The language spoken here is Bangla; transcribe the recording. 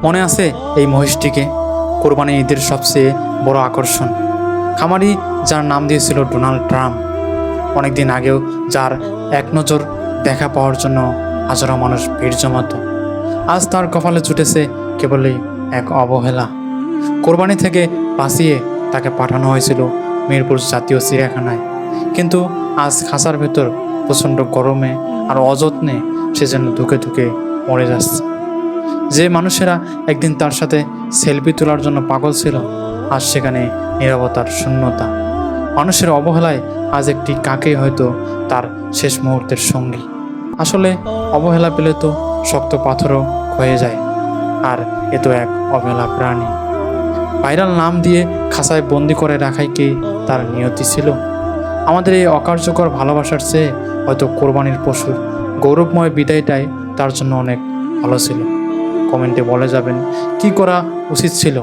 মনে আছে এই মহিষটিকে? কোরবানি ঈদের সবচেয়ে বড় আকর্ষণ। খামারি যার নাম দিয়েছিল ডোনাল্ড ট্রাম্প, অনেকদিন আগেও যার এক নজর দেখা পাওয়ার জন্য হাজারো মানুষ ভিড় জমাতো, আজ তার কপালে জুটেছে কেবলই এক অবহেলা। কোরবানি থেকে বাঁচিয়ে তাকে পাঠানো হয়েছিল মিরপুর জাতীয় চিড়িয়াখানায়, কিন্তু আজ খাঁচার ভেতর প্রচণ্ড গরমে আর অযত্নে সে যেন ধুকে ধুকে মরে যাচ্ছে। যে মানুষেরা একদিন তার সাথে সেলফি তোলার জন্য পাগল ছিল, আজ সেখানে নীরবতার শূন্যতা। মানুষের অবহেলায় আজ একটি কাকেই হয়তো তার শেষ মুহূর্তের সঙ্গী। আসলে অবহেলা পেলে তো শক্ত পাথরও ক্ষয়ে যায়, আর এ তো এক অবহেলা প্রাণী। ভাইরাল নাম দিয়ে খাঁচায় বন্দি করে রাখাই কি তার নিয়তি ছিল? আমাদের এই অকার্যকর ভালোবাসার চেয়ে হয়তো কোরবানির পশুর গৌরবময় বিদায়টাই তার জন্য অনেক ভালো ছিল। কমেন্টে বলে যাবেন কি করা উচিত ছিল।